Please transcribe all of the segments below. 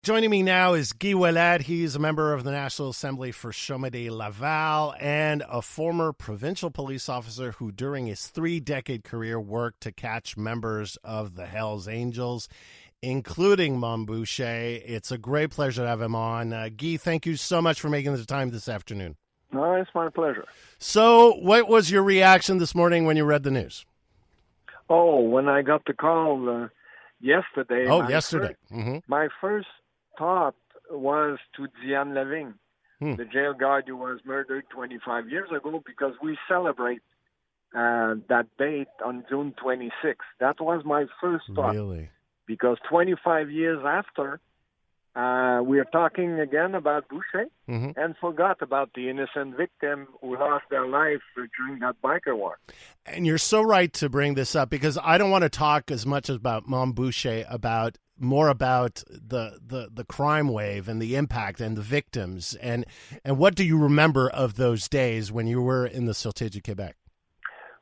Joining me now is Guy OUELLETTE. He's a member of the National Assembly for Chomedey, Laval, and a former provincial police officer who, during his 3-decade career, worked to catch members of the Hells Angels, including Boucher. It's a great pleasure to have him on. Guy, thank you so much for making the time this afternoon. No, it's my pleasure. So, what was your reaction this morning when you read the news? Oh, when I got the call yesterday. Yesterday. My first thought was to Diane Lavigne, the jail guard who was murdered 25 years ago, because we celebrate that date on June 26th. That was my first thought. Really? Because 25 years after, we are talking again about Boucher and forgot about the innocent victim who lost their life during that biker war. And you're so right to bring this up, because I don't want to talk as much about Boucher, more about the crime wave and the impact and the victims. And what do you remember of those days when you were in the Sûreté du Québec?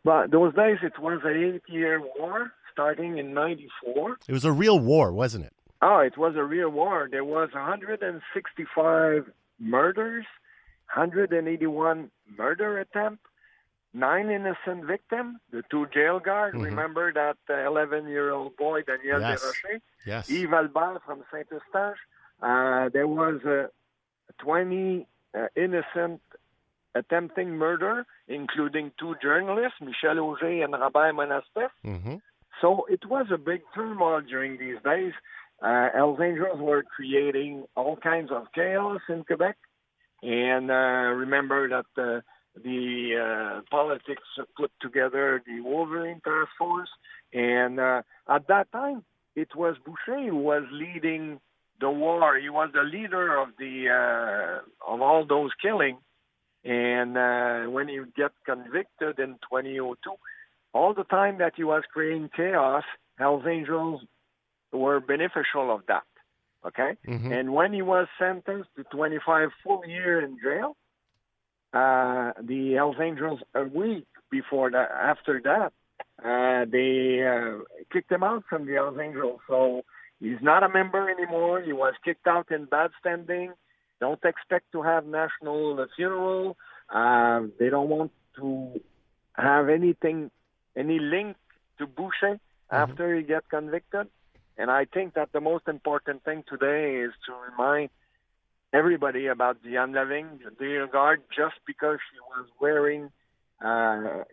Well, those days it was an 8-year war starting in 94. It was a real war, wasn't it? Oh, it was a real war. There was 165 murders, 181 murder attempts, 9 innocent victims, the 2 jail guards. Remember that 11-year-old boy, Daniel Desrochers? Yes. Yves Albert from Saint-Eustache. There was 20 innocent attempting murder, including 2 journalists, Michel Auger and Robert Monastef. So it was a big turmoil during these days. Hells Angels were creating all kinds of chaos in Quebec. And remember that the politics put together the Wolverine Task Force. And at that time, it was Boucher who was leading the war. He was the leader of of all those killings. And when he get convicted in 2002, all the time that he was creating chaos, Hells Angels were beneficial of that. Okay? And when he was sentenced to 25 full years in jail, the Hells Angels, a week before that, after that, they kicked him out from the Hells Angels. So he's not a member anymore. He was kicked out in bad standing. Don't expect to have national funeral. They don't want to have any link to Boucher after he gets convicted. And I think that the most important thing today is to remind everybody about Diane Lavigne, the jail guard, just because she was wearing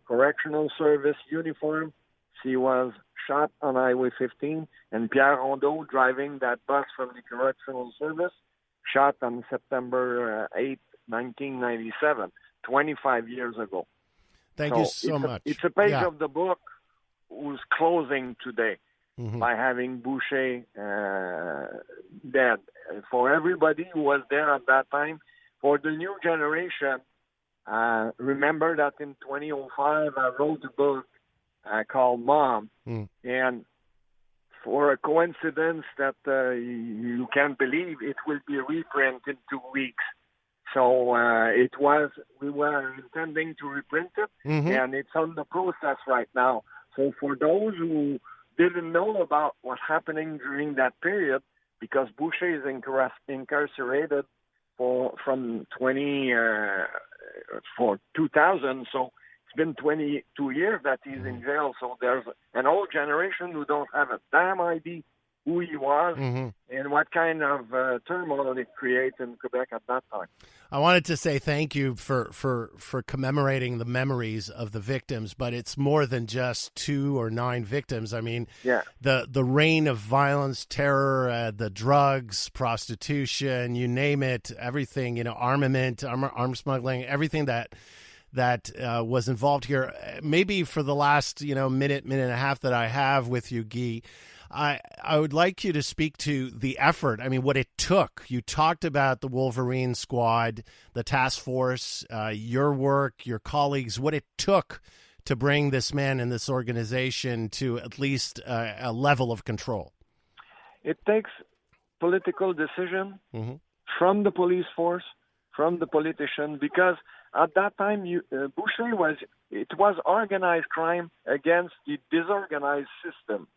correctional service uniform. She was shot on Highway 15, and Pierre Rondeau, driving that bus from the correctional service, shot on September 8, 1997, 25 years ago. Thank you so much. It's a page of the book who's closing today by having Boucher dead. For everybody who was there at that time, for the new generation, remember that in 2005 I wrote a book called Mom, and for a coincidence that you can't believe, it will be reprint in 2 weeks. So we were intending to reprint it, and it's on the process right now. So for those who didn't know about what's happening during that period, because Boucher is incarcerated from 2000, so it's been 22 years that he's in jail. So there's an old generation who don't have a damn idea who he was and what kind of turmoil it creates in Quebec at that time. I wanted to say thank you for commemorating the memories of the victims, but it's more than just 2 or 9 victims. I mean, the reign of violence, terror, the drugs, prostitution, you name it, everything, armament, arms smuggling, everything that was involved here. Maybe for the last, minute and a half that I have with you, Guy, I would like you to speak to the effort. I mean, what it took. You talked about the Wolverine Squad, the task force, your work, your colleagues, what it took to bring this man and this organization to at least a level of control. It takes political decision from the police force, from the politician, because at that time, Boucher was organized crime against the disorganized system.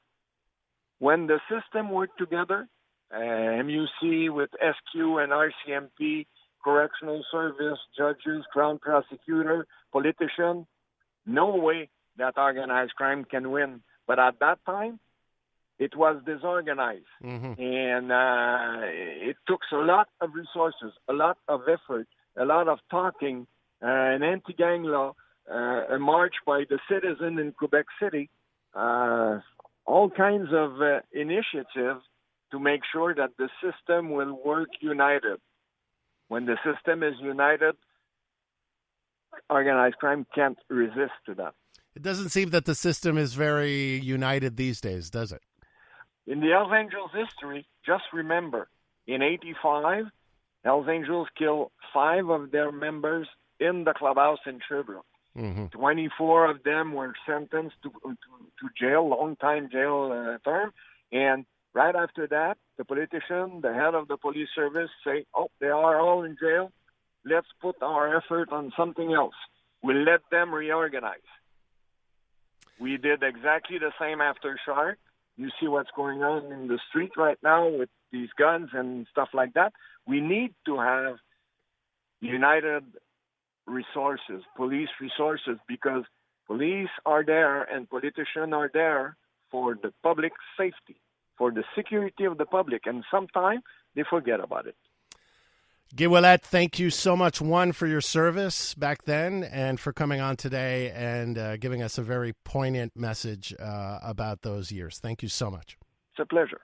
When the system worked together, MUC with SQ and RCMP, correctional service, judges, crown prosecutor, politician. No way that organized crime can win. But at that time, it was disorganized. Mm-hmm. And it took a lot of resources, a lot of effort, a lot of talking, an anti-gang law, a march by the citizen in Quebec City, all kinds of initiatives to make sure that the system will work united. When the system is united, organized crime can't resist to that. It doesn't seem that the system is very united these days, does it? In the Hells Angels history, just remember, in 1985, Hells Angels killed 5 of their members in the clubhouse in Sherbrooke. Mm-hmm. 24 of them were sentenced to jail, long-time jail term. And right after that, the politician, the head of the police service, say, they are all in jail. Let's put our effort on something else. We'll let them reorganize. We did exactly the same after Shark. You see what's going on in the street right now with these guns and stuff like that. We need to have united resources, police resources, because police are there and politicians are there for the public safety, for the security of the public, and sometimes they forget about it. Guy Ouellette, thank you so much, one, for your service back then and for coming on today and giving us a very poignant message about those years. Thank you so much. It's a pleasure.